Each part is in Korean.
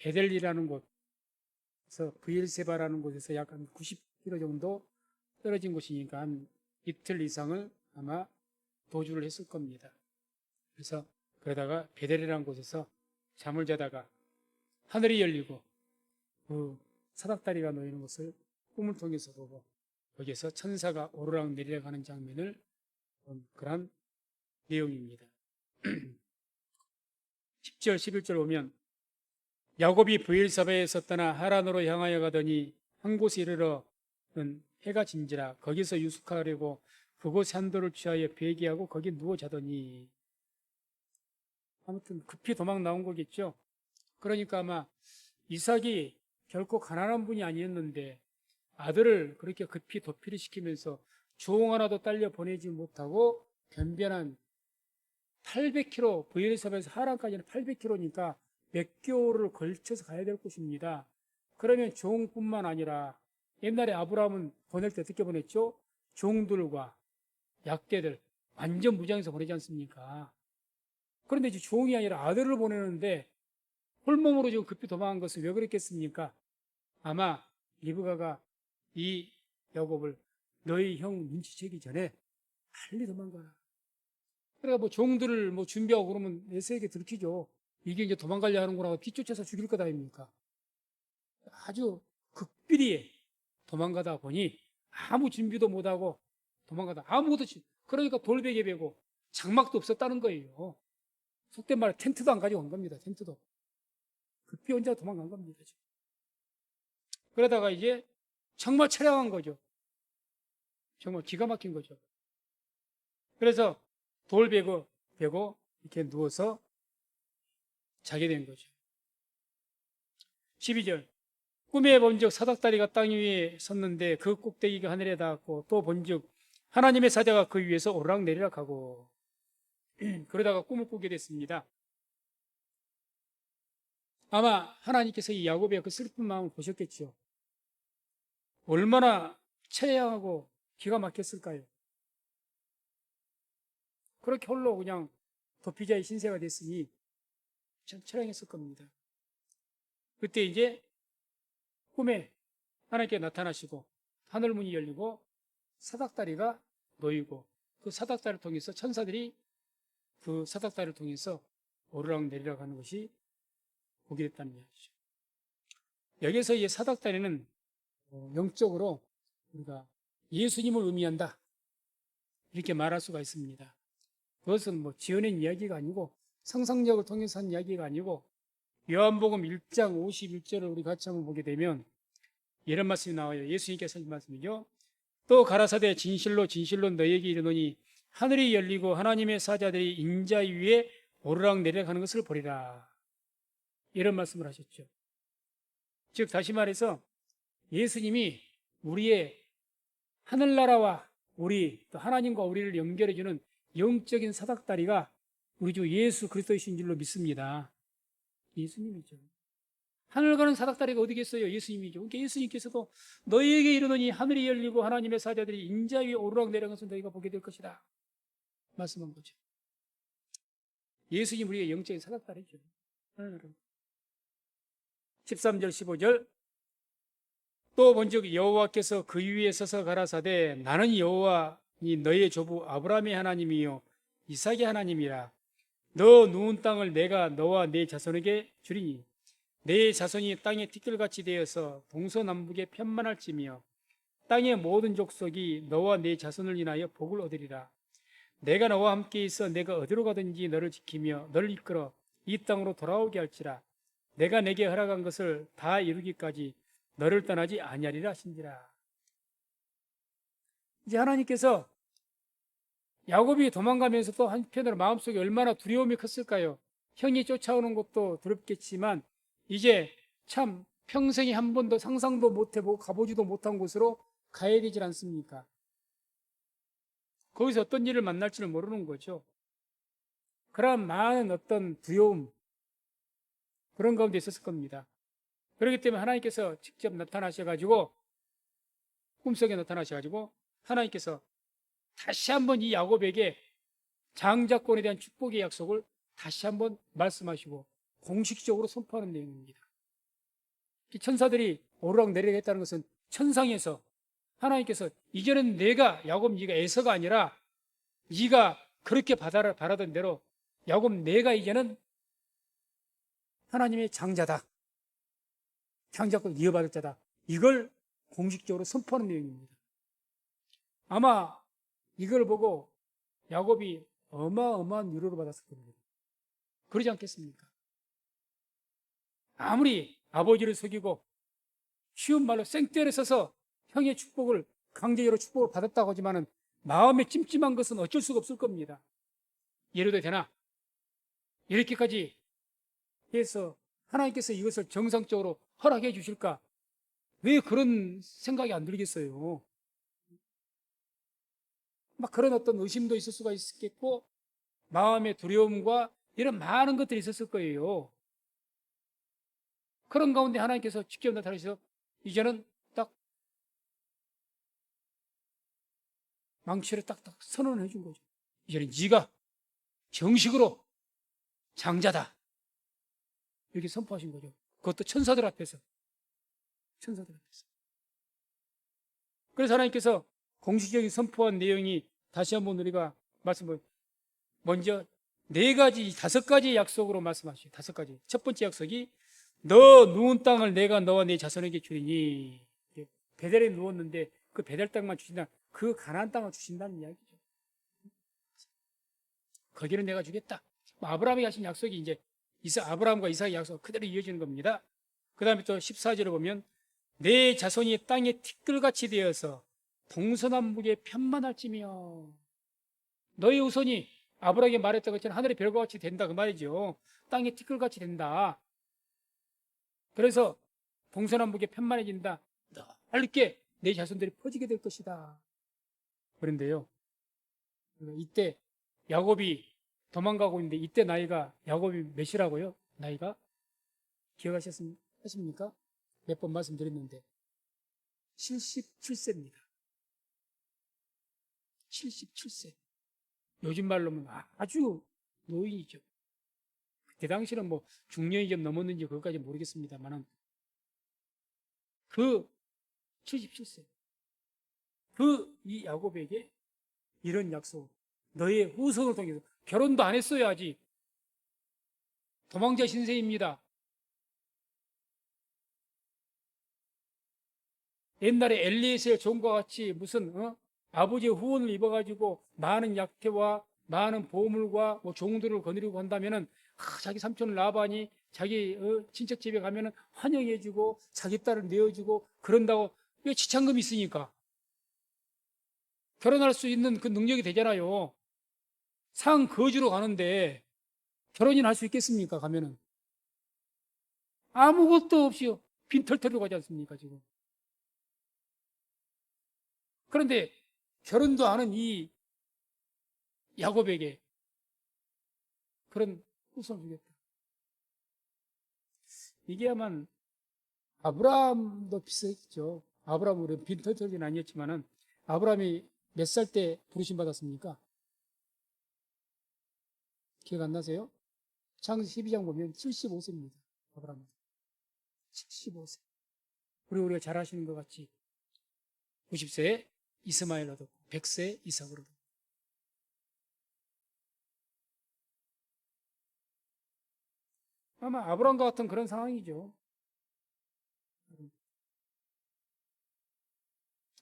베델리라는 곳에서 브엘세바라는 곳에서 약 한 90km 정도 떨어진 곳이니까 한 이틀 이상을 아마 도주를 했을 겁니다. 그래서 그러다가 베델이라는 곳에서 잠을 자다가 하늘이 열리고 그 사닥다리가 놓이는 것을 꿈을 통해서 보고 거기에서 천사가 오르락 내리락 하는 장면을 본 그런 내용입니다. 10절 11절 보면 야곱이 브엘사바에서 떠나 하란으로 향하여 가더니 한 곳에 이르러는 해가 진지라 거기서 유숙하려고 그곳 산도를 취하여 베개하고 거기 누워 자더니 아무튼 급히 도망 나온 거겠죠. 그러니까 아마 이삭이 결코 가난한 분이 아니었는데 아들을 그렇게 급히 도피를 시키면서 종 하나도 딸려 보내지 못하고 변변한 800km, 브엘사바에서 하란까지는 800km니까 몇 개월을 걸쳐서 가야 될 곳입니다. 그러면 종뿐만 아니라 옛날에 아브라함은 보낼 때 어떻게 보냈죠? 종들과 약대들 완전 무장해서 보내지 않습니까? 그런데 이제 종이 아니라 아들을 보내는데 홀몸으로 지금 급히 도망한 것은 왜 그랬겠습니까? 아마 리브가가 이 야곱을 너희 형 눈치채기 전에 빨리 도망가라. 그러니까 뭐 종들을 뭐 준비하고 그러면 에서에게 들키죠. 이게 이제 도망가려 하는구나 하고 뒤쫓아서 죽일 것 아닙니까? 아주 극비리에 도망가다 보니 아무 준비도 못하고 도망가다 아무것도 그러니까 돌베개 베고 장막도 없었다는 거예요. 속된 말에 텐트도 안 가지고 온 겁니다. 텐트도. 급히 혼자 도망간 겁니다. 지금. 그러다가 이제 정말 처량한 거죠. 정말 기가 막힌 거죠. 그래서 돌베고 베고 이렇게 누워서 자게 된 거죠. 12절 꿈에 본즉 사닥다리가 땅 위에 섰는데 그 꼭대기가 하늘에 닿았고 또 본즉 하나님의 사자가 그 위에서 오르락내리락 하고 그러다가 꿈을 꾸게 됐습니다. 아마 하나님께서 이 야곱의 그 슬픈 마음을 보셨겠죠. 얼마나 처량하고 기가 막혔을까요? 그렇게 홀로 그냥 도피자의 신세가 됐으니 참 처량했을 겁니다. 그때 이제 꿈에 하나님께 나타나시고 하늘문이 열리고 사닥다리가 놓이고 그 사닥다리를 통해서 천사들이 그 사닥다리를 통해서 오르락 내리락 하는 것이 보게 됐다는 이야기죠. 여기서 이 사닥다리는 영적으로 우리가 예수님을 의미한다 이렇게 말할 수가 있습니다. 그것은 뭐 지어낸 이야기가 아니고 상상력을 통해서 한 이야기가 아니고 요한복음 1장 51절을 우리 같이 한번 보게 되면 이런 말씀이 나와요. 예수님께서 하신 말씀이죠. 또 가라사대 진실로 진실로 너희에게 이르노니 하늘이 열리고 하나님의 사자들이 인자 위에 오르락 내리락 하는 것을 보리라. 이런 말씀을 하셨죠. 즉 다시 말해서 예수님이 우리의 하늘나라와 우리 또 하나님과 우리를 연결해주는 영적인 사닥다리가 우리 주 예수 그리스도이신 줄로 믿습니다. 예수님이죠. 하늘 가는 사닥다리가 어디겠어요? 예수님이죠. 그러니까 예수님께서도 너희에게 이르노니 하늘이 열리고 하나님의 사자들이 인자 위에 오르락 내리락 것을 너희가 보게 될 것이다. 말씀한 거죠. 예수님 우리의 영적인 사닥다리죠. 13절 15절 또 본즉 여호와께서 그 위에 서서 가라사대 나는 여호와니 너희의 조부 아브라함의 하나님이요 이삭의 하나님이라. 너 누운 땅을 내가 너와 네 자손에게 주리니 내 자손이 땅의 티끌같이 되어서 동서남북에 편만할지며 땅의 모든 족속이 너와 네 자손을 인하여 복을 얻으리라. 내가 너와 함께 있어 내가 어디로 가든지 너를 지키며 너를 이끌어 이 땅으로 돌아오게 할지라. 내가 내게 허락한 것을 다 이루기까지 너를 떠나지 아니하리라 하신지라. 이제 하나님께서 야곱이 도망가면서 또 한편으로 마음속에 얼마나 두려움이 컸을까요? 형이 쫓아오는 것도 두렵겠지만 이제 참 평생에 한 번도 상상도 못해보고 가보지도 못한 곳으로 가야 되질 않습니까? 거기서 어떤 일을 만날지를 모르는 거죠. 그런 많은 어떤 두려움 그런 가운데 있었을 겁니다. 그렇기 때문에 하나님께서 직접 나타나셔가지고 꿈속에 나타나셔가지고 하나님께서 다시 한번 이 야곱에게 장자권에 대한 축복의 약속을 다시 한번 말씀하시고 공식적으로 선포하는 내용입니다. 천사들이 오르락내리락 했다는 것은 천상에서 하나님께서 이제는 내가 야곱 네가 에서가 아니라 네가 그렇게 바라던 대로 야곱 내가 이제는 하나님의 장자다. 장자권 이어받을 자다. 이걸 공식적으로 선포하는 내용입니다. 아마 이걸 보고 야곱이 어마어마한 위로를 받았을 겁니다. 그러지 않겠습니까? 아무리 아버지를 속이고 쉬운 말로 생떼를 써서 형의 축복을 강제로 축복을 받았다고 하지만은 마음에 찜찜한 것은 어쩔 수가 없을 겁니다. 이래도 되나? 이렇게까지 해서 하나님께서 이것을 정상적으로 허락해 주실까? 왜 그런 생각이 안 들겠어요? 막 그런 어떤 의심도 있을 수가 있겠고 마음의 두려움과 이런 많은 것들이 있었을 거예요. 그런 가운데 하나님께서 직접 나타나셔서 이제는 딱 망치를 딱딱 선언을 해준 거죠. 이제는 네가 정식으로 장자다. 이렇게 선포하신 거죠. 그것도 천사들 앞에서. 천사들 앞에서. 그래서 하나님께서 공식적인 선포한 내용이 다시 한번 우리가 말씀을 먼저 네 가지, 다섯 가지 약속으로 말씀하시죠. 다섯 가지. 첫 번째 약속이 너 누운 땅을 내가 너와 네 자손에게 주리니. 베델에 누웠는데 그 베델 땅만 주신다. 그 가나안 땅을 주신다는 이야기죠. 거기는 내가 주겠다. 아브라함이 하신 약속이 이제 아브라함과 이삭의 약속 그대로 이어지는 겁니다. 그 다음에 또 14절을 보면 내 자손이 땅의 티끌같이 되어서 동서남북에 편만할지며 너의 후손이 아브라함에게 말했던 것처럼 하늘의 별과 같이 된다 그 말이죠. 땅의 티끌같이 된다. 그래서 동서남북에 편만해진다. 넓게 내 자손들이 퍼지게 될 것이다. 그런데요. 이때 야곱이 도망가고 있는데 이때 나이가 야곱이 몇이라고요? 나이가? 기억하십니까? 몇 번 말씀드렸는데 77세입니다. 77세. 요즘 말로는 아주 노인이죠. 그때 당시는 뭐 중년이 좀 넘었는지 그것까지 모르겠습니다만은 그 77세. 이 야곱에게 이런 약속. 너의 후손을 통해서 결혼도 안 했어요 아직. 도망자 신세입니다. 옛날에 엘리에셀 종과 같이 무슨 아버지의 후원을 입어가지고 많은 약태와 많은 보물과 뭐 종들을 거느리고 한다면은 자기 삼촌 라반이 자기 친척 집에 가면은 환영해주고 자기 딸을 내어주고 그런다고 왜 지참금이 있으니까 결혼할 수 있는 그 능력이 되잖아요. 상 거주로 가는데 결혼이나 할 수 있겠습니까? 가면은 아무것도 없이 빈털터리로 가지 않습니까 지금? 그런데 결혼도 안 한 이 야곱에게 그런 후손을 주겠다. 이게 아마 아브라함도 비슷했죠. 아브라함은 빈털터리는 아니었지만은 아브라함이 몇 살 때 부르심 받았습니까? 기억 안 나세요? 창세기 12장 보면 75세입니다. 아브라함 75세. 그리고 우리가 잘 아시는 것 같이 90세에 이스마엘 얻었고 100세에 이삭을 얻었고 아마 아브라함과 같은 그런 상황이죠.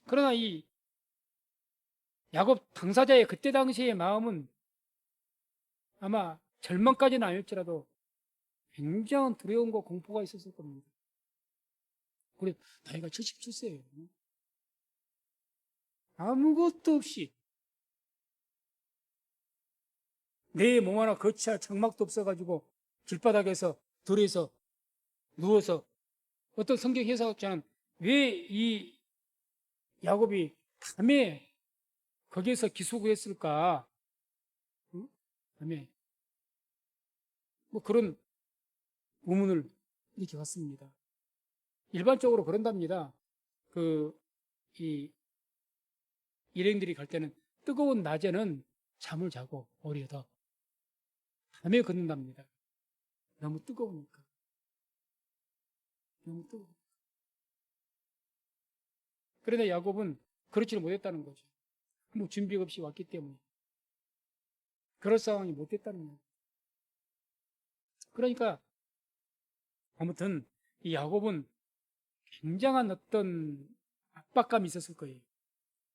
그러나 이 야곱 당사자의 그때 당시의 마음은 아마 절망까지는 아닐지라도 굉장한 두려움과 공포가 있었을 겁니다. 그래 나이가 77세예요. 아무것도 없이 내 몸 하나 거치할 장막도 없어가지고 길바닥에서 들에서 누워서 어떤 성경 해석자는 왜 이 야곱이 밤에 거기에서 기수구했을까? 응? 밤에 뭐 그런 의문을 이렇게 갖습니다. 일반적으로 그런답니다. 이 일행들이 갈 때는 뜨거운 낮에는 잠을 자고 오히려 더 밤에 걷는답니다. 너무 뜨거우니까. 너무 뜨거워. 그러나 야곱은 그렇지를 못했다는 거죠. 뭐 준비 없이 왔기 때문에. 그럴 상황이 못 됐다는 거예요. 그러니까 아무튼 이 야곱은 굉장한 어떤 압박감이 있었을 거예요.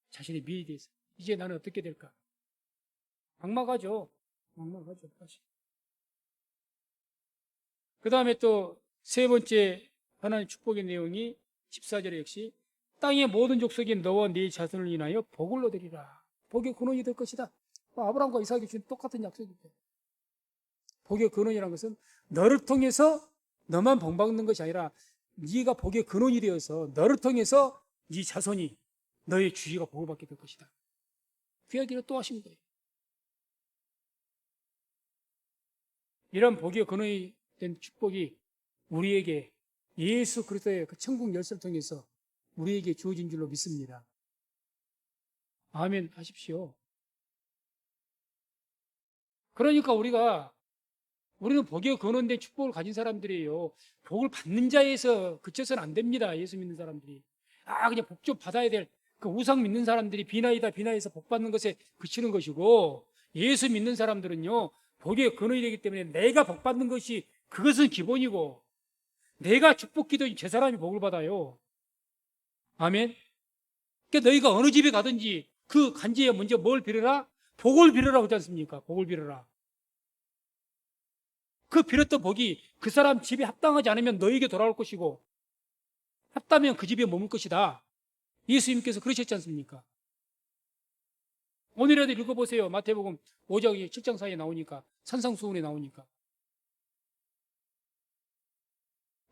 자신의 미래에 대해서. 이제 나는 어떻게 될까? 막막하죠. 막막하죠. 사실. 그 다음에 또 세 번째 하나님 축복의 내용이 14절에 역시 땅의 모든 족속이 너와 네 자손을 인하여 복을 얻으리라. 복의 근원이 될 것이다. 아브라함과 이삭이 준 똑같은 약속이죠. 복의 근원이라는 것은 너를 통해서 너만 복받는 것이 아니라 네가 복의 근원이 되어서 너를 통해서 네 자손이 너의 주위가 복을 받게 될 것이다. 그 이야기를 또 하신 거예요. 이런 복의 근원이 된 축복이 우리에게 예수 그리스도의 그 천국 열쇠를 통해서 우리에게 주어진 줄로 믿습니다. 아멘 하십시오. 그러니까 우리는 복의 근원된 축복을 가진 사람들이에요. 복을 받는 자에서 그쳐서는 안 됩니다. 예수 믿는 사람들이. 그냥 복 좀 받아야 될 그 우상 믿는 사람들이 비나이다 비나해서 복 받는 것에 그치는 것이고, 예수 믿는 사람들은요, 복의 근원이 되기 때문에 내가 복 받는 것이 그것은 기본이고, 내가 축복 기도인 제 사람이 복을 받아요. 아멘. 그러니까 너희가 어느 집에 가든지 그 간지에 먼저 뭘 빌어라? 복을 빌어라 그러지 않습니까? 복을 빌어라. 그 빌었던 복이 그 사람 집에 합당하지 않으면 너에게 돌아올 것이고, 합당하면 그 집에 머물 것이다. 예수님께서 그러셨지 않습니까? 오늘이라도 읽어보세요. 마태복음 5장 7장 사이에 나오니까, 산상수훈에 나오니까.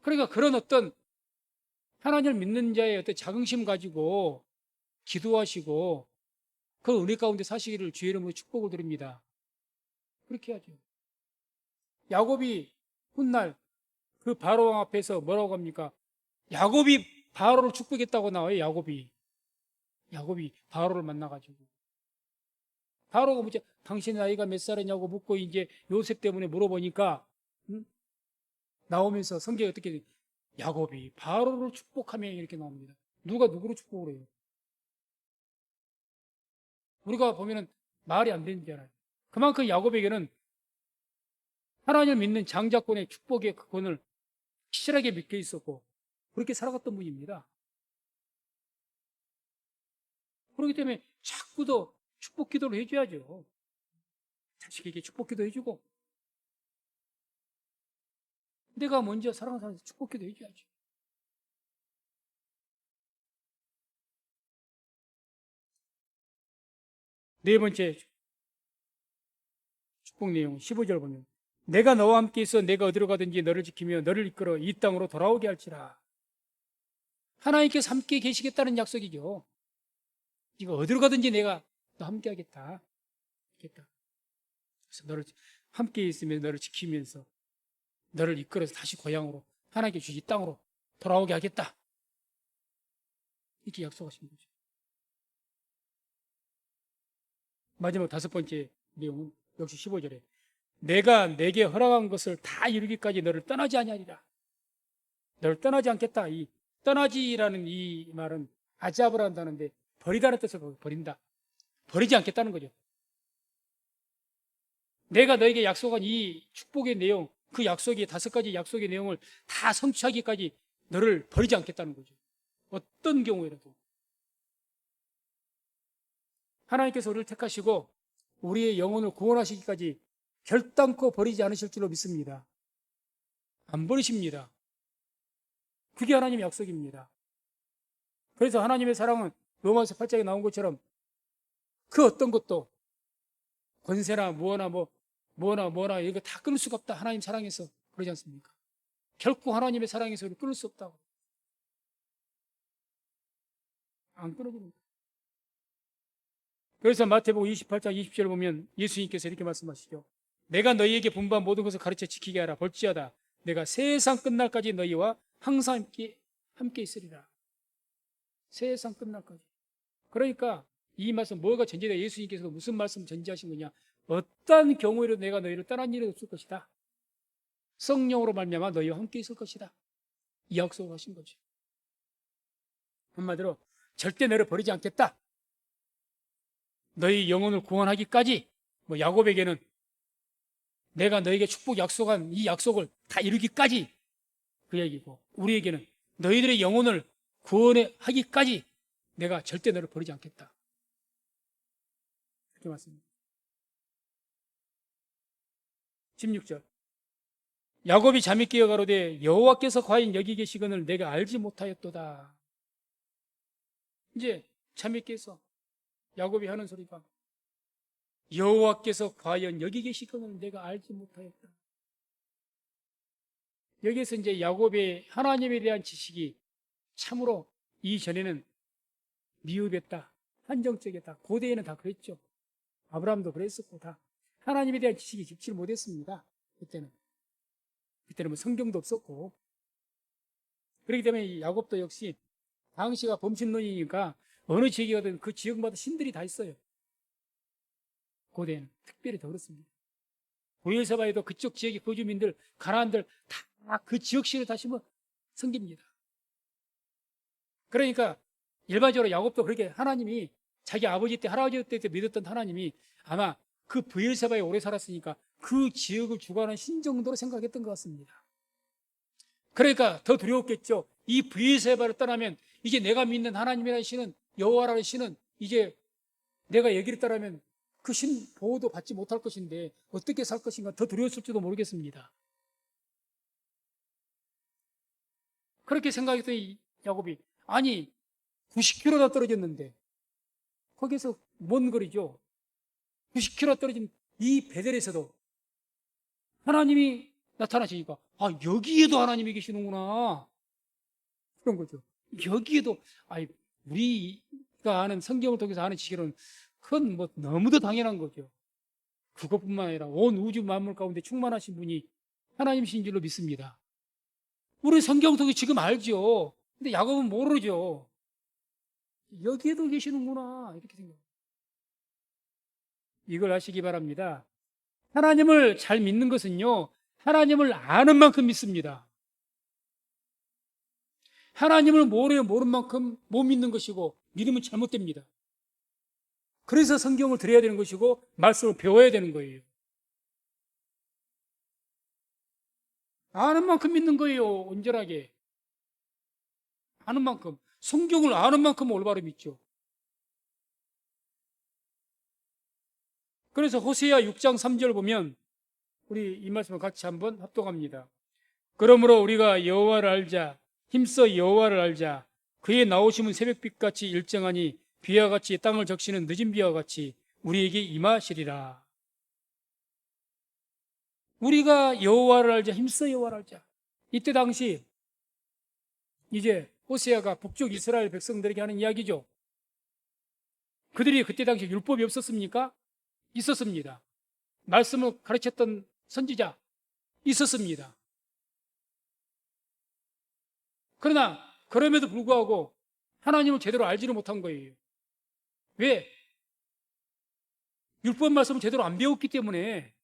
그러니까 그런 어떤 하나님을 믿는 자의 어떤 자긍심 가지고 기도하시고 그 은혜 가운데 사시기를 주의 이름으로 축복을 드립니다. 그렇게 하죠. 야곱이 훗날 그 바로 왕 앞에서 뭐라고 합니까? 야곱이 바로를 축복했다고 나와요. 야곱이 바로를 만나가지고, 바로가 뭐지? 당신 나이가 몇 살이냐고 묻고 이제 요셉 때문에 물어보니까 나오면서 성경이 어떻게 돼? 야곱이 바로를 축복하며 이렇게 나옵니다. 누가 누구를 축복을 해요? 우리가 보면은 말이 안 되는 줄 알아요. 그만큼 야곱에게는 하나님을 믿는 장자권의 축복의 그권을 확실하게 믿겨 있었고 그렇게 살아갔던 분입니다. 그렇기 때문에 자꾸도 축복 기도를 해줘야죠. 자식에게 축복 기도 해주고 내가 먼저 사랑하는 사람한테 축복 기도 해줘야죠. 네 번째 축복 내용 15절 보면 내가 너와 함께 있어 내가 어디로 가든지 너를 지키며 너를 이끌어 이 땅으로 돌아오게 할지라. 하나님께서 함께 계시겠다는 약속이죠. 이거 어디로 가든지 내가 너 함께 하겠다. 그래서 너를 함께 있으면서 너를 지키면서 너를 이끌어서 다시 고향으로 하나님께 주신 이 땅으로 돌아오게 하겠다. 이렇게 약속하신 거죠. 마지막 다섯 번째 내용은 역시 15절에 내가 내게 허락한 것을 다 이루기까지 너를 떠나지 아니하리라. 너를 떠나지 않겠다. 이 떠나지라는 이 말은 아잡을 한다는데 버리다는 뜻으로 버린다. 버리지 않겠다는 거죠. 내가 너에게 약속한 이 축복의 내용, 그 약속의 다섯 가지 약속의 내용을 다 성취하기까지 너를 버리지 않겠다는 거죠. 어떤 경우에라도. 하나님께서 우리를 택하시고 우리의 영혼을 구원하시기까지 결단코 버리지 않으실 줄로 믿습니다. 안 버리십니다. 그게 하나님의 약속입니다. 그래서 하나님의 사랑은 로마서 8장에 나온 것처럼 그 어떤 것도 권세나 뭐나 이거 다 끊을 수가 없다. 하나님 사랑해서 그러지 않습니까? 결코 하나님의 사랑에서 우리를 끊을 수 없다고. 안 끊어집니다. 그래서 마태복음 28장 20절을 보면 예수님께서 이렇게 말씀하시죠. 내가 너희에게 분부한 모든 것을 가르쳐 지키게 하라. 볼지어다 내가 세상 끝날까지 너희와 항상 함께 있으리라. 세상 끝날까지. 그러니까 이 말씀 뭐가 전제되어 예수님께서 무슨 말씀 전제하신 거냐? 어떤 경우에도 내가 너희를 떠난 일은 없을 것이다. 성령으로 말미암아 너희와 함께 있을 것이다. 이 약속을 하신 거죠. 한마디로 절대 너를 버리지 않겠다. 너희 영혼을 구원하기까지, 야곱에게는 내가 너에게 축복 약속한 이 약속을 다 이루기까지 그 얘기고, 우리에게는 너희들의 영혼을 구원하기까지 내가 절대 너를 버리지 않겠다. 그렇게 말씀입니다. 16절. 야곱이 잠이 깨어 가로되 여호와께서 과연 여기 계시거늘 내가 알지 못하였도다. 이제 잠이 깨서 야곱이 하는 소리가 여호와께서 과연 여기 계시거늘 내가 알지 못하였다. 여기에서 이제 야곱의 하나님에 대한 지식이 참으로 이전에는 미흡했다, 한정적이었다. 고대에는 다 그랬죠. 아브라함도 그랬었고 다 하나님에 대한 지식이 깊지를 못했습니다. 그때는 뭐 성경도 없었고. 그렇기 때문에 야곱도 역시 당시가 범신론이니까 어느 지역에 가든 그 지역마다 신들이 다 있어요. 고대에는 특별히 더 그렇습니다. 고엘사바에도 그쪽 지역의 거주민들, 가나안들 다 그 지역 신을 다시면 섬깁니다. 그러니까 일반적으로 야곱도 그렇게 하나님이 자기 아버지 때, 할아버지 때 믿었던 하나님이 아마 그 브엘세바에 오래 살았으니까 그 지역을 주관하는 신 정도로 생각했던 것 같습니다. 그러니까 더 두려웠겠죠. 이 브엘세바를 떠나면 이제 내가 믿는 하나님이라는 신은, 여호와라는 신은 이제 내가 얘기를 따르면 그 신 보호도 받지 못할 것인데 어떻게 살 것인가 더 두려웠을지도 모르겠습니다. 그렇게 생각했던 야곱이 아니 90km나 떨어졌는데 거기서 먼 거리죠. 90km 떨어진 이 베델에서도 하나님이 나타나시니까 여기에도 하나님이 계시는구나 그런 거죠. 여기에도 우리가 아는 성경을 통해서 아는 지식은 그건 너무도 당연한 거죠. 그것뿐만 아니라 온 우주 만물 가운데 충만하신 분이 하나님이신 줄로 믿습니다. 우리 성경 통해 지금 알죠. 근데 야곱은 모르죠. 여기에도 계시는구나 이렇게 생각해요. 이걸 아시기 바랍니다. 하나님을 잘 믿는 것은요, 하나님을 아는 만큼 믿습니다. 하나님을 모르는 만큼 못 믿는 것이고 믿으면 잘못됩니다. 그래서 성경을 들어야 되는 것이고 말씀을 배워야 되는 거예요. 아는 만큼 믿는 거예요. 온전하게 아는 만큼, 성경을 아는 만큼 올바로 믿죠. 그래서 호세아 6장 3절 보면 우리 이 말씀을 같이 한번 합독합니다. 그러므로 우리가 여호와를 알자, 힘써 여호와를 알자. 그의 나오심은 새벽빛같이 일정하니 비와 같이 땅을 적시는 늦은 비와 같이 우리에게 임하시리라. 우리가 여호와를 알자, 힘써 여호와를 알자. 이때 당시 이제 호세아가 북쪽 이스라엘 백성들에게 하는 이야기죠. 그들이 그때 당시 율법이 없었습니까? 있었습니다. 말씀을 가르쳤던 선지자 있었습니다. 그러나 그럼에도 불구하고 하나님을 제대로 알지를 못한 거예요. 왜? 율법 말씀을 제대로 안 배웠기 때문에.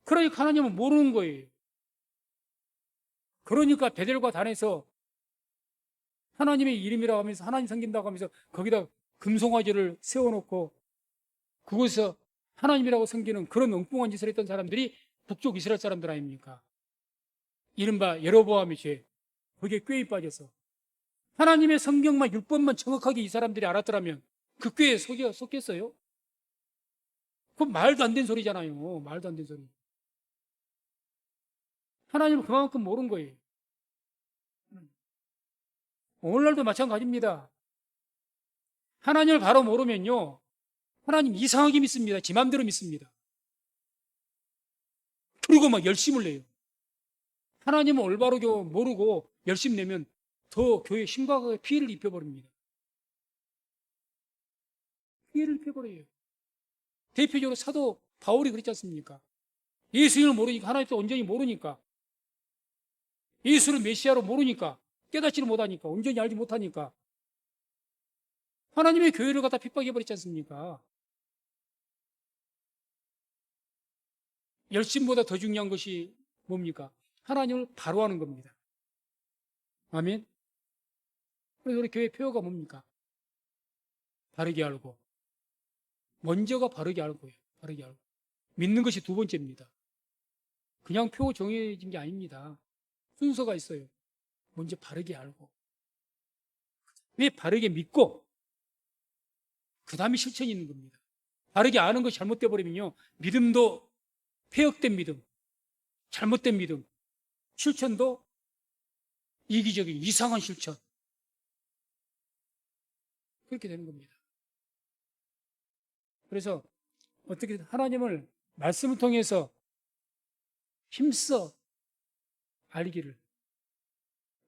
그러니까 하나님을 모르는 거예요. 그러니까 베델과 단에서 하나님의 이름이라고 하면서 하나님 섬긴다고 하면서 거기다 금송아지를 세워놓고 그곳에서 하나님이라고 섬기는 그런 엉뚱한 짓을 했던 사람들이 북쪽 이스라엘 사람들 아닙니까? 이른바 여로보암의 죄, 거기에 꾀에 빠져서 하나님의 성경만 율법만 정확하게 이 사람들이 알았더라면 그 꾀에 속겠어요? 그건 말도 안 되는 소리잖아요. 말도 안 되는 소리. 하나님을 그만큼 모르는 거예요. 오늘날도 마찬가지입니다. 하나님을 바로 모르면요, 하나님 이상하게 믿습니다. 지 맘대로 믿습니다. 그리고 막 열심을 내요. 하나님을 올바로 모르고 열심 내면 더 교회에 심각하게 피해를 입혀버립니다. 피해를 입혀버려요. 대표적으로 사도 바울이 그랬지 않습니까? 예수님을 모르니까, 하나님도 온전히 모르니까, 예수를 메시아로 모르니까, 깨닫지를 못하니까, 온전히 알지 못하니까 하나님의 교회를 갖다 핍박해버렸지 않습니까? 열심보다 더 중요한 것이 뭡니까? 하나님을 바로 하는 겁니다. 아멘. 그래서 우리 교회 표어가 뭡니까? 바르게 알고. 먼저가 바르게 알고요. 바르게 알고. 믿는 것이 두 번째입니다. 그냥 표 정해진 게 아닙니다. 순서가 있어요. 먼저 바르게 알고. 왜 바르게 믿고, 그 다음에 실천이 있는 겁니다. 바르게 아는 것이 잘못돼 버리면요, 믿음도 폐역된 믿음, 잘못된 믿음, 실천도 이기적인 이상한 실천, 그렇게 되는 겁니다. 그래서 어떻게 하나님을 말씀을 통해서 힘써 알기를,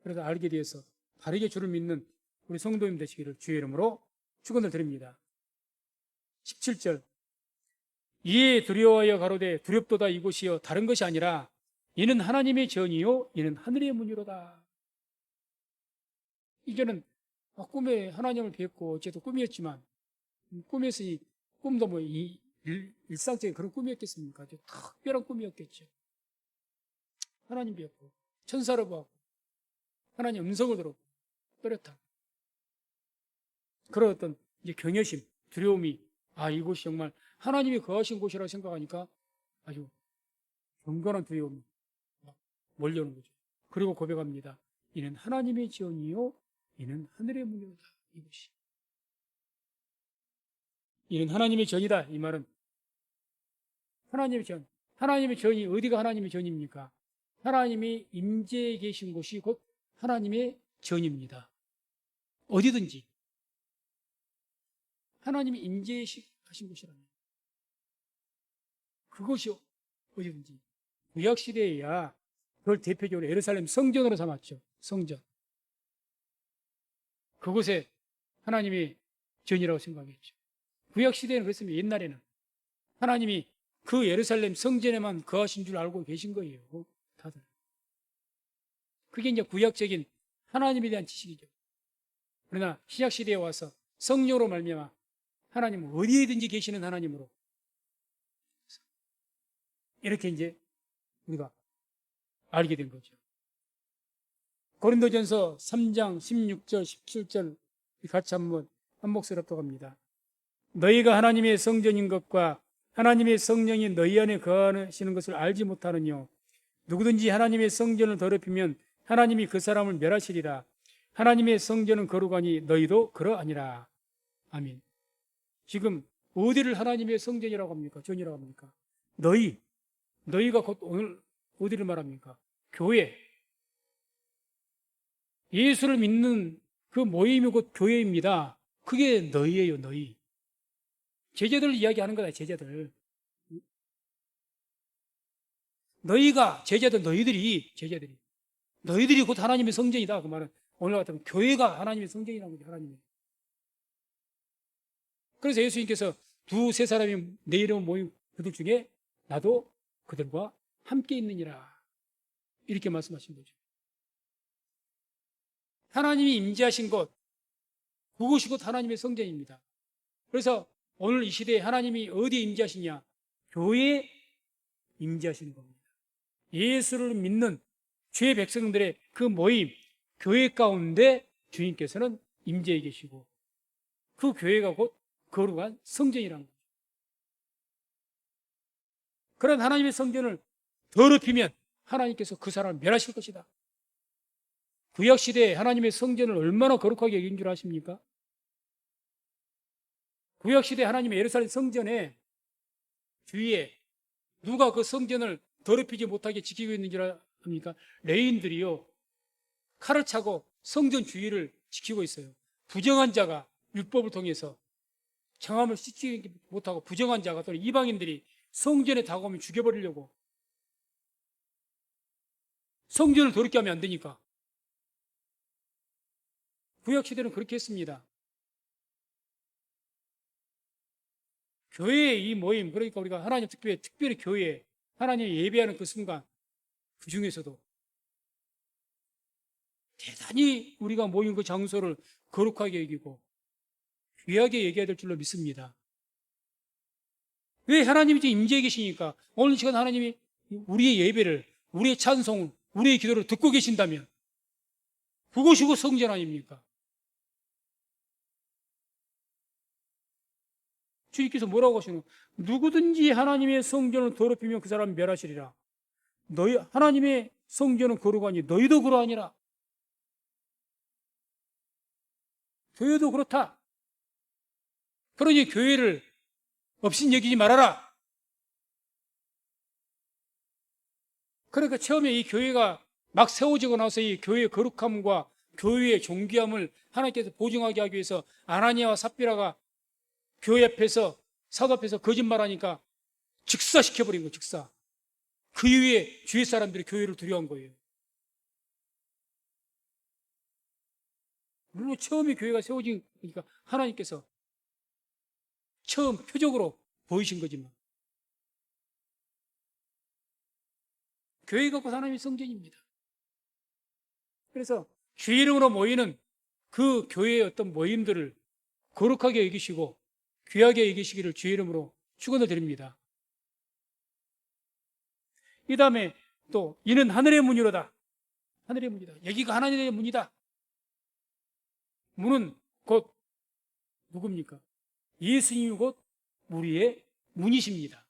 그래서 알게 되어서 바르게 주를 믿는 우리 성도님 되시기를 주의 이름으로 축원을 드립니다. 17절, 이에 두려워하여 가로되 두렵도다 이곳이요 다른 것이 아니라 이는 하나님의 전이요 이는 하늘의 문이로다. 이제는 꿈에 하나님을 뵙고 어째도 꿈이었지만, 꿈에서 꿈도 뭐 일상적인 그런 꿈이었겠습니까? 아주 특별한 꿈이었겠죠. 하나님 뵙고 천사를 보았고 하나님 음성을 들었고 또렷한 그런 어떤 이제 경외심, 두려움이, 이곳이 정말 하나님이 거하신 곳이라고 생각하니까 아주 경건한 두려움이 막 몰려오는 거죠. 그리고 고백합니다. 이는 하나님의 지원이요 이는 하늘의 문이로다. 이것이 이는 하나님의 전이다. 이 말은 하나님의 전, 하나님의 전이 어디가 하나님의 전입니까? 하나님이 임재해 계신 곳이 곧 하나님의 전입니다. 어디든지 하나님이 임재하신 곳이라면 그것이 어디든지. 구약시대에야 그걸 대표적으로 예루살렘 성전으로 삼았죠. 성전. 그곳에 하나님이 전이라고 생각했죠. 구약시대에는 그랬으면 옛날에는 하나님이 그 예루살렘 성전에만 거하신 줄 알고 계신 거예요. 다들. 그게 이제 구약적인 하나님에 대한 지식이죠. 그러나 신약시대에 와서 성령으로 말미암아 하나님은 어디에든지 계시는 하나님으로 이렇게 이제 우리가 알게 된 거죠. 고린도전서 3장 16절 17절 같이 한번 한 목소리 합독합니다. 너희가 하나님의 성전인 것과 하나님의 성령이 너희 안에 거하시는 것을 알지 못하느뇨. 누구든지 하나님의 성전을 더럽히면 하나님이 그 사람을 멸하시리라. 하나님의 성전은 거룩하니 너희도 그러하니라. 아멘. 지금 어디를 하나님의 성전이라고 합니까? 전이라고 합니까? 너희가 곧 오늘 어디를 말합니까? 교회. 예수를 믿는 그 모임이 곧 교회입니다. 그게 너희예요, 너희. 제자들 이야기하는 거다, 제자들. 너희가, 제자들, 너희들이 곧 하나님의 성전이다. 그 말은 오늘 같으면 교회가 하나님의 성전이라는 거죠, 하나님의. 그래서 예수님께서 두세 사람이 내 이름을 모인 그들 중에 나도 그들과 함께 있느니라. 이렇게 말씀하신 거죠. 하나님이 임재하신 곳, 그곳이 곧 하나님의 성전입니다. 그래서 오늘 이 시대에 하나님이 어디에 임재하시냐? 교회에 임재하시는 겁니다. 예수를 믿는 죄 백성들의 그 모임, 교회 가운데 주님께서는 임재해 계시고 그 교회가 곧 거룩한 성전이라는 거죠. 그런 하나님의 성전을 더럽히면 하나님께서 그 사람을 멸하실 것이다. 구약시대에 하나님의 성전을 얼마나 거룩하게 여긴 줄 아십니까? 구약시대 하나님의 예루살렘 성전에 주위에 누가 그 성전을 더럽히지 못하게 지키고 있는 줄 압니까? 레인들이요, 칼을 차고 성전 주위를 지키고 있어요. 부정한 자가 율법을 통해서 정함을 씻지 못하고 부정한 자가 또는 이방인들이 성전에 다가오면 죽여버리려고, 성전을 더럽게 하면 안 되니까. 구약시대는 그렇게 했습니다. 교회의 이 모임, 그러니까 우리가 하나님 특별히 교회에 하나님 예배하는 그 순간, 그 중에서도 대단히 우리가 모인 그 장소를 거룩하게 여기고 귀하게 얘기해야 될 줄로 믿습니다. 왜? 하나님이 이제 임재해 계시니까 오늘 시간 하나님이 우리의 예배를, 우리의 찬송을 우리의 기도를 듣고 계신다면 그것이 그 성전 아닙니까? 주님께서 뭐라고 하시는 거예요? 누구든지 하나님의 성전을 더럽히면 그 사람은 멸하시리라. 너희 하나님의 성전은 거룩하니 너희도 그러하니라. 교회도 그렇다. 그러니 교회를 업신여기지 말아라. 그러니까 처음에 이 교회가 막 세워지고 나서 이 교회의 거룩함과 교회의 존귀함을 하나님께서 보증하게 하기 위해서 아나니아와 삽비라가 교회 앞에서 사도 앞에서 거짓말하니까 즉사시켜버린 거예요. 즉사. 그 이후에 주위 사람들이 교회를 두려워한 거예요. 물론 처음에 교회가 세워진 거니까 하나님께서 처음 표적으로 보이신 거지만 교회가 곧 하나님의 성전입니다. 그래서 주의 이름으로 모이는 그 교회의 어떤 모임들을 거룩하게 여기시고 귀하게 여기시기를 주의 이름으로 축원을 드립니다. 이 다음에 또 이는 하늘의 문이로다. 하늘의 문이다. 여기가 하나님의 문이다. 문은 곧 누굽니까? 예수님이 곧 우리의 문이십니다.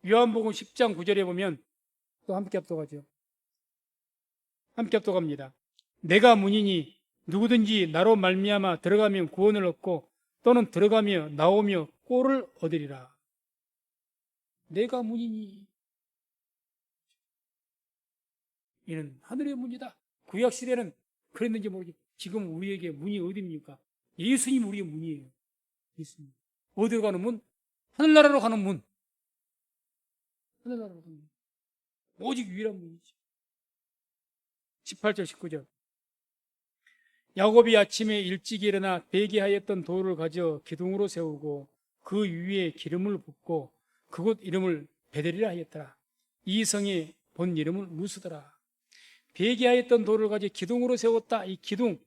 요한복음 10장 9절에 보면 또 함께 합독하죠. 함께 합독합니다. 내가 문이니 누구든지 나로 말미암아 들어가면 구원을 얻고 또는 들어가며 나오며 꼴을 얻으리라. 내가 문이니 이는 하늘의 문이다. 구약 시대는 그랬는지 모르겠. 지금 우리에게 문이 어디입니까? 예수님 우리의 문이에요. 예수님. 어디로 가는 문? 하늘나라로 가는 문. 하늘나라로 가는 문. 오직 유일한 문이지. 18절 19절. 야곱이 아침에 일찍 일어나 배기하였던 돌을 가져 기둥으로 세우고 그 위에 기름을 붓고 그곳 이름을 베델이라 하였더라. 이 성의 본 이름은 루스더라. 배기하였던 돌을 가져 기둥으로 세웠다. 이 기둥.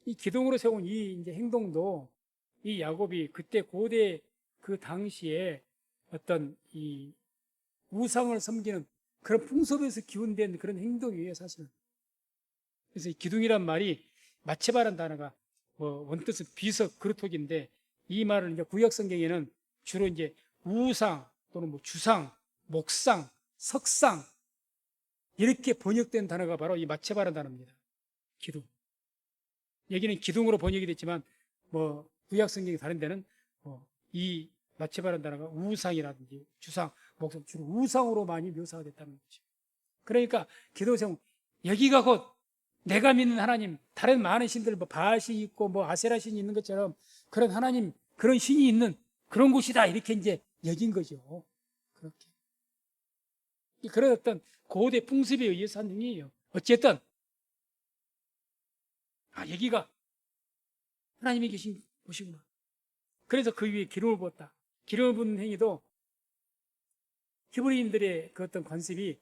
이 기둥으로 세운 이 이제 행동도 이 야곱이 그때 고대 그 당시에 어떤 이 우상을 섬기는 그런 풍습에서 기운된 그런 행동이에요, 사실은. 그래서 이 기둥이란 말이 마체바라는 단어가 원뜻은 비석, 그루톡인데 이 말을 이제 구약 성경에는 주로 이제 우상 또는 뭐 주상, 목상, 석상 이렇게 번역된 단어가 바로 이 마체바라는 단어입니다. 기둥. 여기는 기둥으로 번역이 됐지만 뭐 구약 성경이 다른 데는 이 마체바라는 단어가 우상이라든지 주상, 목상 주로 우상으로 많이 묘사가 됐다는 거죠. 그러니까 기도 세움 여기가 곧 내가 믿는 하나님, 다른 많은 신들, 뭐 바알신이 있고 뭐 아세라신이 있는 것처럼 그런 하나님, 그런 신이 있는 그런 곳이다 이렇게 이제 여긴 거죠. 그렇게 그런 어떤 고대 풍습에 의해서 한 행위예요. 어쨌든 여기가 하나님이 계신 곳이구나. 그래서 그 위에 기름을 부었다. 기름을 붓는 행위도 히브리인들의 그 어떤 관습이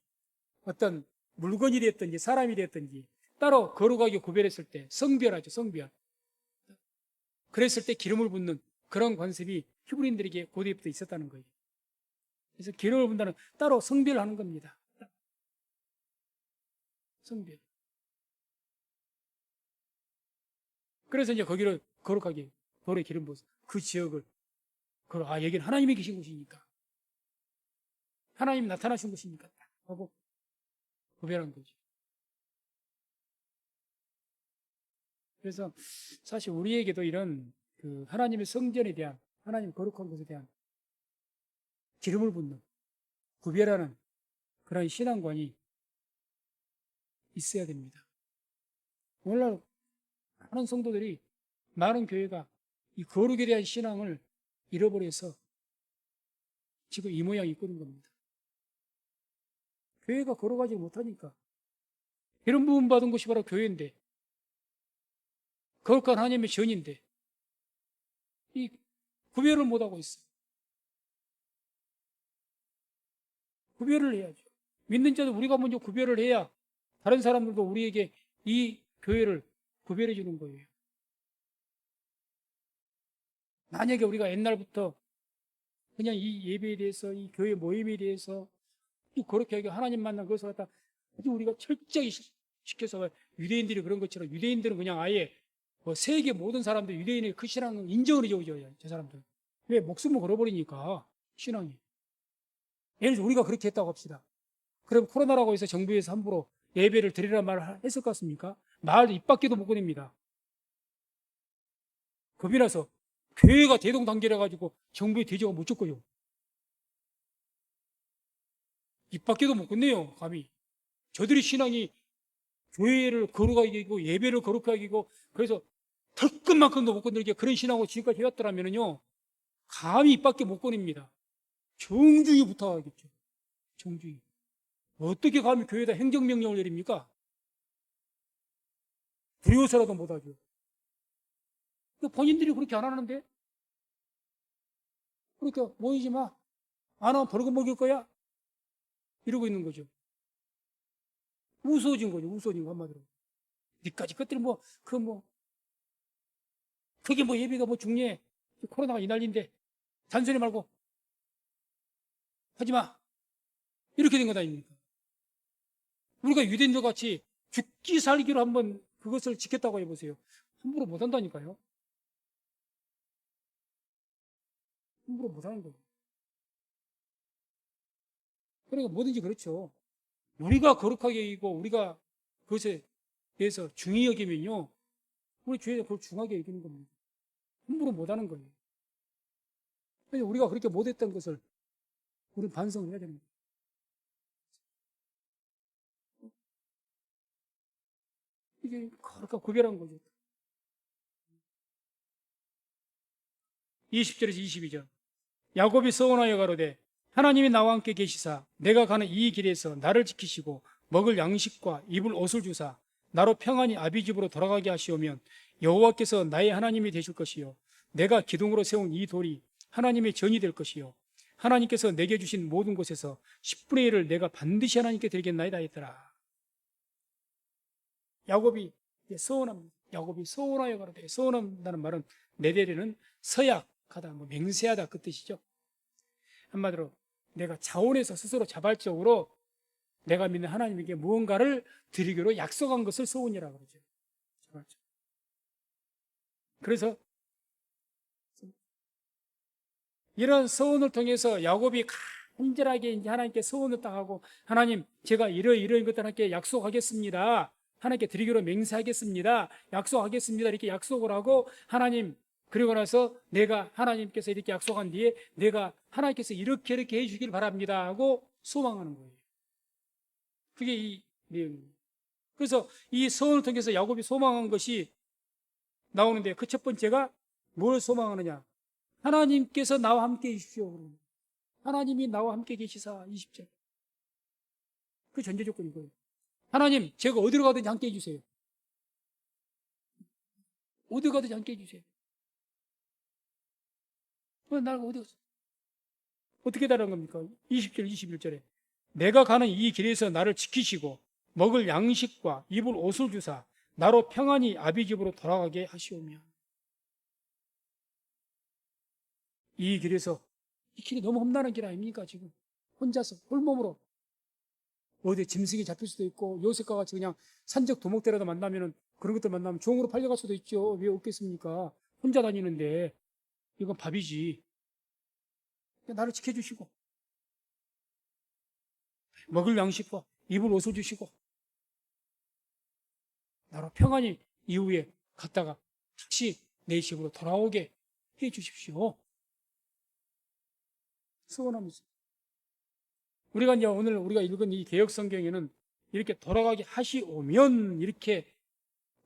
어떤 물건이 됐든지 사람이 됐든지 따로 거룩하게 구별했을 때 성별하죠. 성별. 그랬을 때 기름을 붓는 그런 관습이 히브리인들에게 고대부터 있었다는 거예요. 그래서 기름을 붓는다는 따로 성별하는 겁니다. 성별. 그래서 이제 거기를 거룩하게 돌에 기름 부어서 그 지역을 여기는 하나님이 계신 곳이니까 하나님이 나타나신 곳이니까 하고 구별한 거죠. 그래서 사실 우리에게도 이런 그 하나님의 성전에 대한 하나님 거룩한 것에 대한 기름을 붓는 구별하는 그런 신앙관이 있어야 됩니다. 오늘날 많은 성도들이 많은 교회가 이 거룩에 대한 신앙을 잃어버려서 지금 이 모양이 있는 겁니다. 교회가 거룩하지 못하니까 이런 부분 받은 것이 바로 교회인데 거룩한 하나님의 전인데 이 구별을 못하고 있어요. 구별을 해야죠. 믿는 자도 우리가 먼저 구별을 해야 다른 사람들도 우리에게 이 교회를 구별해 주는 거예요. 만약에 우리가 옛날부터 그냥 이 예배에 대해서 이 교회 모임에 대해서 또 그렇게 하게 하나님 만난 그것을 갖다 아주 우리가 철저히 시켜서 유대인들이 그런 것처럼 유대인들은 그냥 아예 뭐 세계 모든 사람들 유대인의 그 신앙은 인정을 해줘요. 저 사람들. 왜? 목숨을 걸어버리니까 신앙이. 예를 들어 우리가 그렇게 했다고 합시다. 그럼 코로나라고 해서 정부에서 함부로 예배를 드리라는 말을 했을 것 같습니까? 말 입 밖에도 못 꺼냅니다. 겁이 나서 교회가 대동단결해가지고 정부의 대조가 못 줬고요. 입 밖에도 못 건네요, 감히. 저들의 신앙이 교회를 거룩하게 하고 예배를 거룩하게 하고 그래서 털끝만큼도 못 건드리게 그런 신앙으로 지금까지 해왔더라면요 감히 입 밖에 못 꺼냅니다. 정중히 부탁하겠죠. 정중히. 어떻게 감히 교회에다 행정명령을 내립니까? 두려워서라도 못하죠. 본인들이 그렇게 안 하는데 그러니까 모이지 마. 안 하면 벌금 먹일 거야. 이러고 있는 거죠. 우스워진 거죠. 우스워진 거 한마디로. 니까지 것들이 그게 뭐 예배가 뭐 중요해. 코로나가 이 난리인데 잔소리 말고 하지 마. 이렇게 된 것 아닙니까? 우리가 유대인들 같이 죽기 살기로 한번 그것을 지켰다고 해보세요. 함부로 못 한다니까요. 함부로 못 하는 거예요. 그러니까 뭐든지 그렇죠. 우리가 거룩하게 여기고 우리가 그것에 대해서 중히 여기면요. 우리 교회가 그걸 중하게 여기는 겁니다. 함부로 못 하는 거예요. 그래서 우리가 그렇게 못했던 것을 우리는 반성을 해야 됩니다. 이게 거룩하고 구별한 거죠. 20절에서 22절. 야곱이 서원하여 가로되 하나님이 나와 함께 계시사 내가 가는 이 길에서 나를 지키시고 먹을 양식과 입을 옷을 주사 나로 평안히 아비 집으로 돌아가게 하시오면 여호와께서 나의 하나님이 되실 것이요 내가 기둥으로 세운 이 돌이 하나님의 전이 될 것이요 하나님께서 내게 주신 모든 곳에서 10분의 1을 내가 반드시 하나님께 드리겠나이다 했더라. 야곱이 서원합니다. 야곱이 서원하여 가로되 서원한다는 말은 내대리는 서약하다, 맹세하다 그 뜻이죠. 한마디로 내가 자원해서 스스로 자발적으로 내가 믿는 하나님에게 무언가를 드리기로 약속한 것을 서원이라고 그러죠. 자발적. 그래서 이런 서원을 통해서 야곱이 간절하게 이제 하나님께 서원을 딱하고 하나님 제가 이러이러한 것들 함께 약속하겠습니다. 하나님께 드리기로 맹세하겠습니다. 약속하겠습니다. 이렇게 약속을 하고 하나님 그리고 나서 내가 하나님께서 이렇게 약속한 뒤에 내가 하나님께서 이렇게 해주길 바랍니다 하고 소망하는 거예요. 그게 이 내용입니다. 그래서 이 서원을 통해서 야곱이 소망한 것이 나오는데 그 첫 번째가 뭘 소망하느냐? 하나님께서 나와 함께 계십시오. 하나님이 나와 함께 계시사 20절. 그 전제 조건이 거예요. 하나님 제가 어디로 가든지 함께 해주세요. 어디 가든지 함께 해주세요. 나가 어디 갔어? 어떻게 다른 겁니까? 20절, 21절에 내가 가는 이 길에서 나를 지키시고 먹을 양식과 입을 옷을 주사 나로 평안히 아비 집으로 돌아가게 하시오며 이 길에서 이 길이 너무 험난한 길 아닙니까? 지금 혼자서 홀몸으로 어디 짐승이 잡힐 수도 있고 요셉과 같이 그냥 산적 도목대라도 만나면은 그런 것들 만나면 종으로 팔려갈 수도 있죠. 왜 없겠습니까? 혼자 다니는데 이건 밥이지. 나를 지켜주시고 먹을 양식과 입을 옷을 주시고 나로 평안히 이후에 갔다가 다시 내 집으로 돌아오게 해 주십시오. 소원합니다. 우리가 이제 오늘 우리가 읽은 이 개역 성경에는 이렇게 돌아가게 하시오면 이렇게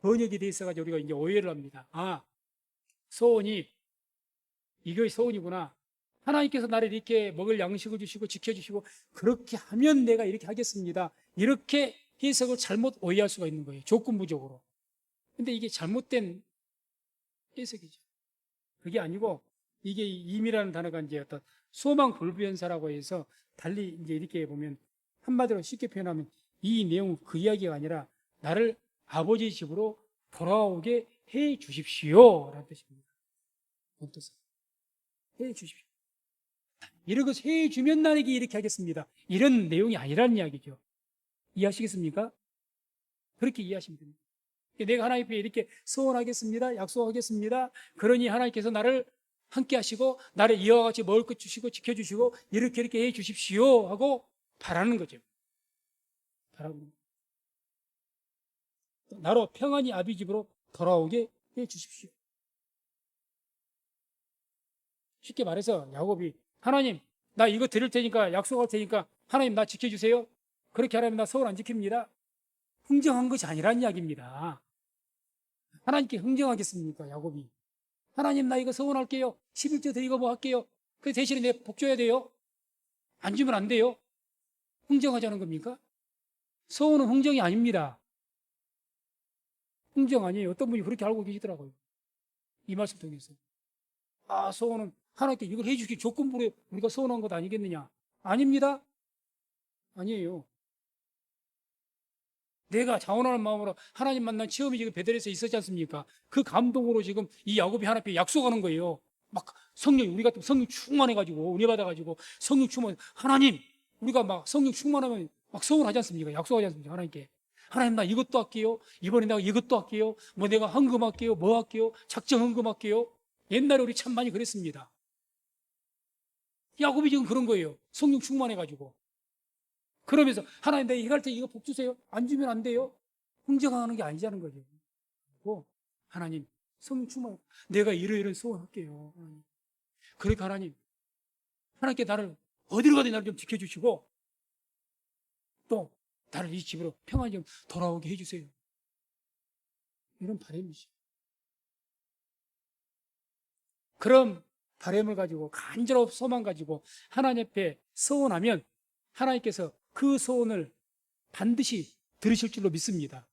번역이 돼 있어가지고 우리가 이제 오해를 합니다. 아, 소원이 이게 소원이구나. 하나님께서 나를 이렇게 먹을 양식을 주시고 지켜주시고 그렇게 하면 내가 이렇게 하겠습니다. 이렇게 해석을 잘못 오해할 수가 있는 거예요. 조건부적으로. 근데 이게 잘못된 해석이죠. 그게 아니고 이게 임이라는 단어가 이제 어떤 소망 불변사라고 해서 달리 이제 이렇게 보면 한마디로 쉽게 표현하면 이 내용은 그 이야기가 아니라 나를 아버지 집으로 돌아오게 해 주십시오. 라는 뜻입니다. 어떠세요? 해 주십시오. 이런 것을 해주면 나에게 이렇게 하겠습니다. 이런 내용이 아니라는 이야기죠. 이해하시겠습니까? 그렇게 이해하시면 됩니다. 내가 하나님 앞에 이렇게 소원하겠습니다. 약속하겠습니다. 그러니 하나님께서 나를 함께 하시고 나를 이와 같이 먹을 것 주시고 지켜주시고 이렇게 해 주십시오 하고 바라는 거죠. 바라는 거죠. 나로 평안히 아비 집으로 돌아오게 해 주십시오. 쉽게 말해서 야곱이 하나님 나 이거 드릴 테니까 약속할 테니까 하나님 나 지켜주세요. 그렇게 하라면 나 소원 안 지킵니다. 흥정한 것이 아니란 이야기입니다. 하나님께 흥정하겠습니까 야곱이. 하나님 나 이거 소원할게요. 11조 드리고 뭐 할게요. 그 대신에 내 복 줘야 돼요. 안 주면 안 돼요. 흥정하자는 겁니까? 소원은 흥정이 아닙니다. 흥정 아니에요. 어떤 분이 그렇게 알고 계시더라고요. 이 말씀 통해서. 아, 소원은 하나님께 이걸 해주기 조건부로 우리가 소원한 것 아니겠느냐? 아닙니다. 아니에요. 내가 자원하는 마음으로 하나님 만난 체험이 지금 베델에서 있었지 않습니까? 그 감동으로 지금 이 야곱이 하나님 앞에 약속하는 거예요. 막 성령, 우리 같은 성령 충만해가지고, 은혜 받아가지고, 성령 충만, 하나님, 우리가 막 성령 충만하면 막 소원하지 않습니까? 약속하지 않습니까? 하나님께. 하나님, 나 이것도 할게요. 이번에 내가 이것도 할게요. 뭐 내가 헌금할게요. 뭐 할게요. 작정 헌금할게요. 옛날에 우리 참 많이 그랬습니다. 야곱이 지금 그런 거예요. 성령 충만해가지고. 그러면서 하나님 내가 이거 할 때 이거 복 주세요. 안 주면 안 돼요. 흥정하는 게 아니자는 거죠. 그리고 하나님 성령 충만 내가 이러이러 소원할게요. 그러니까 하나님께 나를 어디로 가든 나를 좀 지켜주시고 또 나를 이 집으로 평안히 좀 돌아오게 해주세요. 이런 바람이죠. 그런 바람을 가지고 간절한 소망 가지고 하나님 앞에 소원하면 하나님께서 그 소원을 반드시 들으실 줄로 믿습니다.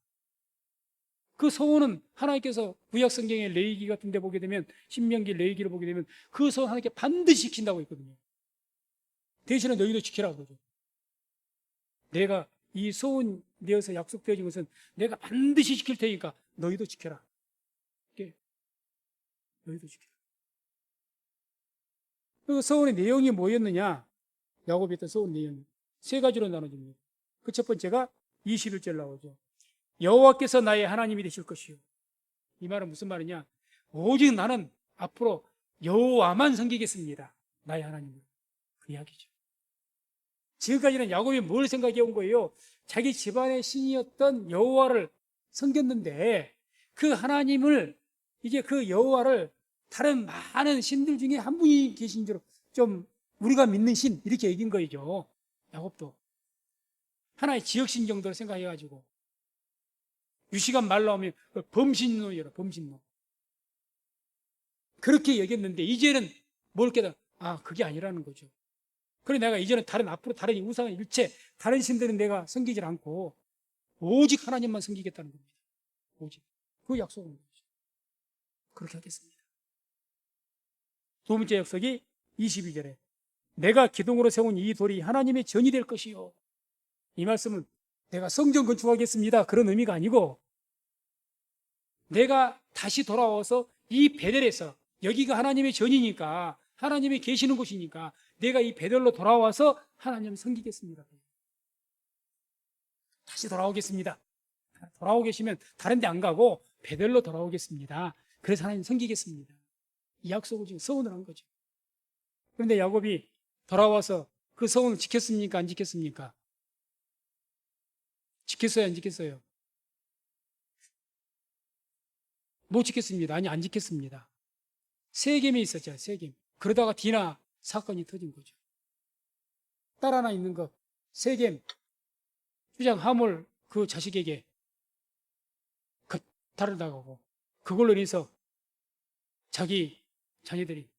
그 소원은 하나님께서 구약 성경의 레위기 같은 데 보게 되면 신명기 레위기를 보게 되면 그 소원 하나님께 반드시 지킨다고 했거든요. 대신에 너희도 지키라고 그러죠. 내가 이 소원 되어서 약속되어진 것은 내가 반드시 지킬 테니까 너희도 지켜라. 너희도 지켜라. 그 소원의 내용이 뭐였느냐? 야곱이 했던 소원 내용이 세 가지로 나눠집니다. 그 첫 번째가 21절 나오죠. 여호와께서 나의 하나님이 되실 것이요. 이 말은 무슨 말이냐? 오직 나는 앞으로 여호와만 섬기겠습니다. 나의 하나님을. 그 이야기죠. 지금까지는 야곱이 뭘 생각해 온 거예요? 자기 집안의 신이었던 여호와를 섬겼는데 그 하나님을 이제 그 여호와를 다른 많은 신들 중에 한 분이 계신 줄 좀 우리가 믿는 신 이렇게 얘기한 거죠. 야곱도 하나의 지역신 정도로 생각해가지고 유시간 말 나오면 범신노예요. 범신노. 그렇게 얘기했는데 이제는 뭘 깨달아? 아 그게 아니라는 거죠. 그래 내가 이제는 앞으로 다른 우상 일체 다른 신들은 내가 섬기질 않고 오직 하나님만 섬기겠다는 겁니다. 오직 그 약속은 거죠. 그렇게 하겠습니다. 두 번째 약속이 22절에 내가 기둥으로 세운 이 돌이 하나님의 전이 될 것이요. 이 말씀은 내가 성전 건축하겠습니다. 그런 의미가 아니고 내가 다시 돌아와서 이 베델에서 여기가 하나님의 전이니까 하나님이 계시는 곳이니까 내가 이 베델로 돌아와서 하나님 섬기겠습니다. 다시 돌아오겠습니다. 돌아오고 계시면 다른 데 안 가고 베델로 돌아오겠습니다. 그래서 하나님 섬기겠습니다. 이 약속을 지금 서원을 한 거죠. 그런데 야곱이 돌아와서 그 서원을 지켰습니까? 안 지켰습니까? 지켰어요? 안 지켰어요? 못 지켰습니다. 아니, 안 지켰습니다. 세겜이 있었죠. 세겜. 그러다가 디나 사건이 터진 거죠. 딸 하나 있는 거 세겜 주장 하몰 그 자식에게 달을 나가고 그걸로 인해서 자기 자녀들이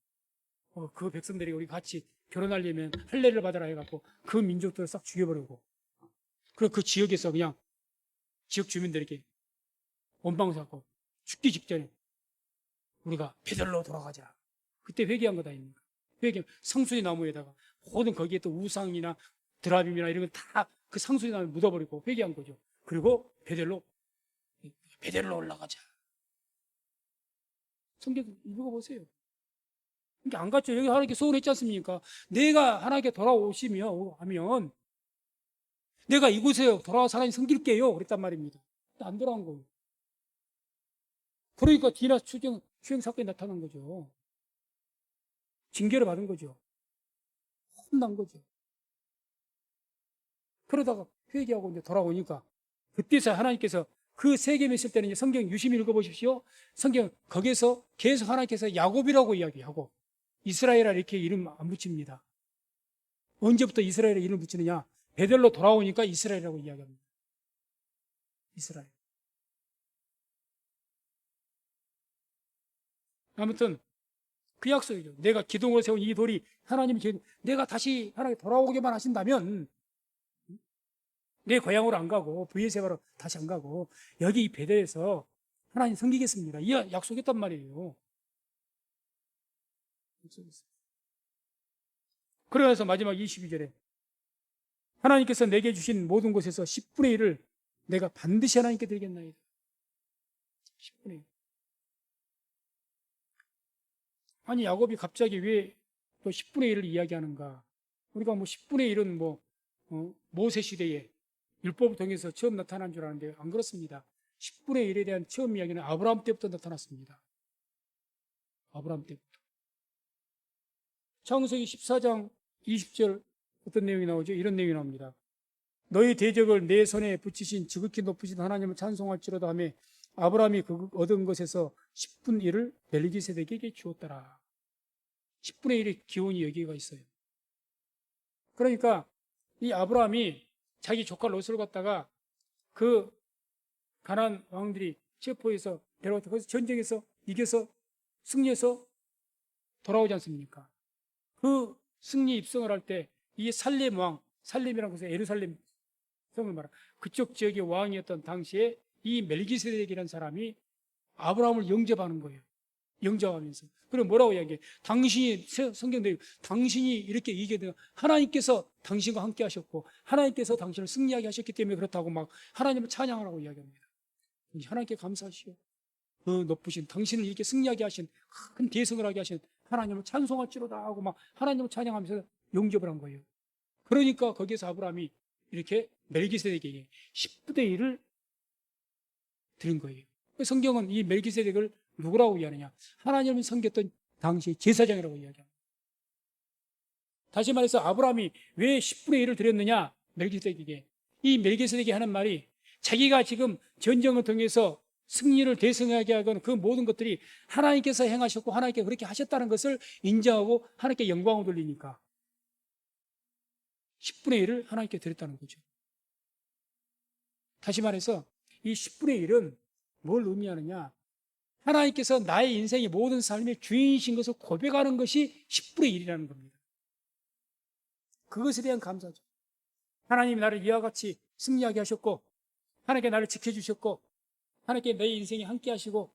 그 백성들이 우리 같이 결혼하려면 할례를 받아라 해갖고 그 민족들을 싹 죽여버리고 그리고 그 지역에서 그냥 지역 주민들에게 원방을 하고 죽기 직전에 우리가 베델로 돌아가자. 그때 회개한 거다 아닙니까? 회개 상수리 나무에다가 모든 거기에 또 우상이나 드라빔이나 이런 거 다 그 상수리 나무에 묻어버리고 회개한 거죠. 그리고 베델로 올라가자. 성경 읽어보세요. 그러니까 안 갔죠. 여기 하나님께 소원했지 않습니까? 내가 하나님께 돌아오시며 하면 내가 이곳에 돌아와서 하나님 섬길게요. 그랬단 말입니다. 안 돌아온 거예요. 그러니까 디나 추행 사건이 나타난 거죠. 징계를 받은 거죠. 혼난 거죠. 그러다가 회개하고 이제 돌아오니까 그때서 하나님께서 그 세겜에 있을 때는 성경 유심히 읽어보십시오. 성경 거기서 계속 하나님께서 야곱이라고 이야기하고 이스라엘아 이렇게 이름 안 붙입니다. 언제부터 이스라엘에 이름을 붙이느냐? 베델로 돌아오니까 이스라엘이라고 이야기합니다. 이스라엘. 아무튼 그 약속이죠. 내가 기둥으로 세운 이 돌이 하나님이 내가 다시 하나님께 돌아오게만 하신다면 내 고향으로 안 가고 브이세바로 다시 안 가고 여기 이 베델에서 하나님 섬기겠습니다. 이 약속했단 말이에요. 그러면서 마지막 22절에 하나님께서 내게 주신 모든 곳에서 10분의 1을 내가 반드시 하나님께 드리겠나이다. 10분의 1. 아니 야곱이 갑자기 왜 또 10분의 1을 이야기하는가? 우리가 뭐 10분의 1은 모세 시대에 율법을 통해서 처음 나타난 줄 아는데 안 그렇습니다. 10분의 1에 대한 처음 이야기는 아브라함 때부터 나타났습니다. 아브라함 때부터. 창세기 14장 20절 어떤 내용이 나오죠? 이런 내용이 나옵니다. 너희 대적을 내 손에 붙이신 지극히 높으신 하나님을 찬송할지로다 하며 아브라함이 그 얻은 것에서 10분의 1을 멜기세덱에게 주었더라. 10분의 1의 기원이 여기가 있어요. 그러니까 이 아브라함이 자기 조카 롯을 갖다가 그 가나안 왕들이 체포해서 데려왔다. 거기서 전쟁에서 이겨서 승리해서 돌아오지 않습니까? 그 승리 입성을 할 때 이 살렘 왕, 살렘이라는 것은 예루살렘 성을 말하 그쪽 지역의 왕이었던 당시에 이 멜기세덱이라는 사람이 아브라함을 영접하는 거예요. 영접하면서. 그럼 뭐라고 이야기해? 당신이 성경대로 당신이 이렇게 이기게 되면 하나님께서 당신과 함께 하셨고 하나님께서 당신을 승리하게 하셨기 때문에 그렇다고 막 하나님을 찬양하라고 이야기합니다. 하나님께 감사하시오. 그 높으신 당신을 이렇게 승리하게 하신 큰 대성을 하게 하신 하나님을 찬송할지로다 하고 막 하나님을 찬양하면서 영접을 한 거예요. 그러니까 거기에서 아브라함이 이렇게 멜기세덱에게 10분의 1을 드린 거예요. 성경은 이 멜기세덱을 누구라고 이야기하느냐? 하나님을 섬겼던 당시 제사장이라고 이야기합니다. 다시 말해서 아브라함이 왜 10분의 1을 드렸느냐? 멜기세덱에게. 이 멜기세덱이 하는 말이 자기가 지금 전쟁을 통해서 승리를 대승하게 하건 그 모든 것들이 하나님께서 행하셨고 하나님께 그렇게 하셨다는 것을 인정하고 하나님께 영광을 돌리니까 10분의 1을 하나님께 드렸다는 거죠. 다시 말해서 이 10분의 1은 뭘 의미하느냐? 하나님께서 나의 인생의 모든 삶의 주인이신 것을 고백하는 것이 10분의 1이라는 겁니다. 그것에 대한 감사죠. 하나님이 나를 이와 같이 승리하게 하셨고 하나님께 나를 지켜주셨고 하나님께 내 인생에 함께 하시고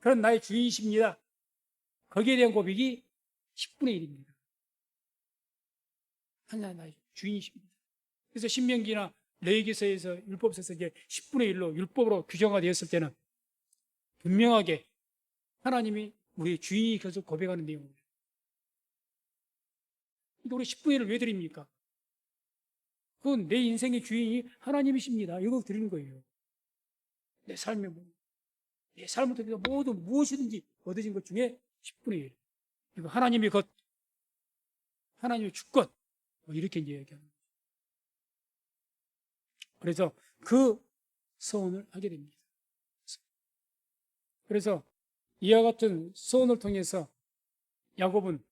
그런 나의 주인이십니다. 거기에 대한 고백이 10분의 1입니다. 하나님 나의 주인이십니다. 그래서 신명기나 레위기서에서 율법서에서 이제 10분의 1로 율법으로 규정화 되었을 때는 분명하게 하나님이 우리의 주인이 계속 고백하는 내용입니다. 근데 우리 10분의 1을 왜 드립니까? 그건 내 인생의 주인이 하나님이십니다. 이거 드리는 거예요. 내 삶을 통해서 모든 무엇이든지 얻어진 것 중에 10분의 1. 이거 하나님의 것, 하나님의 주권. 이렇게 이제 얘기합니다. 그래서 그 서원을 하게 됩니다. 그래서 이와 같은 서원을 통해서 야곱은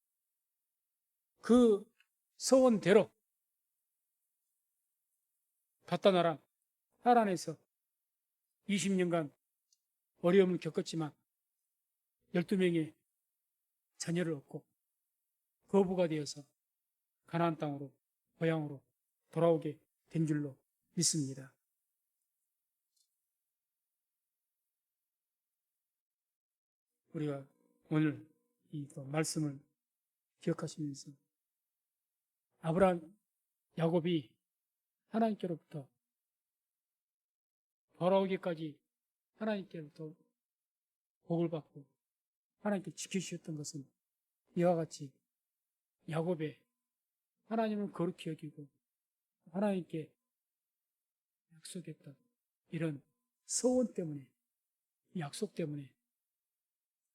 그 서원대로 바다나라 하란에서 20년간 어려움을 겪었지만 12명의 자녀를 얻고 거부가 되어서 가나안 땅으로 고향으로 돌아오게 된 줄로 믿습니다. 우리가 오늘 이 말씀을 기억하시면서 아브라함, 야곱이 하나님께로부터 돌아오기까지 하나님께로부터 복을 받고 하나님께 지켜주셨던 것은 이와 같이 야곱의 하나님을 거룩히 여기고 하나님께 약속했던 이런 서원 때문에, 약속 때문에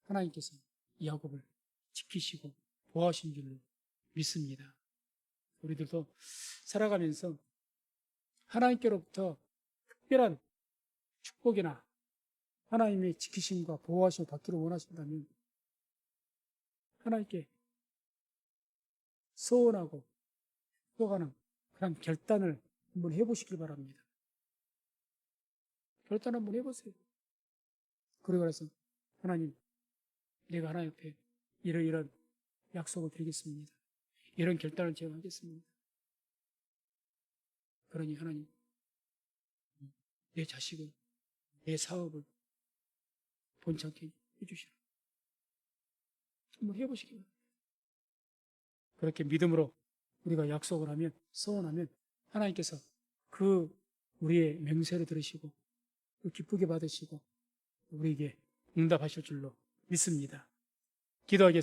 하나님께서 야곱을 지키시고 보호하신 줄로 믿습니다. 우리들도 살아가면서 하나님께로부터 특별한 축복이나 하나님의 지키심과 보호하심을 받기를 원하신다면 하나님께 소원하고 축복하는 그런 결단을 한번 해보시길 바랍니다. 결단 한번 해보세요. 그리고 그래서 하나님, 내가 하나님 앞에 이런 약속을 드리겠습니다. 이런 결단을 제가 하겠습니다. 그러니 하나님, 내 자식을, 내 사업을 본찮게 해주시라. 한번 해보시기 바랍니다. 그렇게 믿음으로 우리가 약속을 하면, 소원하면 하나님께서 그 우리의 맹세를 들으시고 기쁘게 받으시고 우리에게 응답하실 줄로 믿습니다. 기도하겠습니다.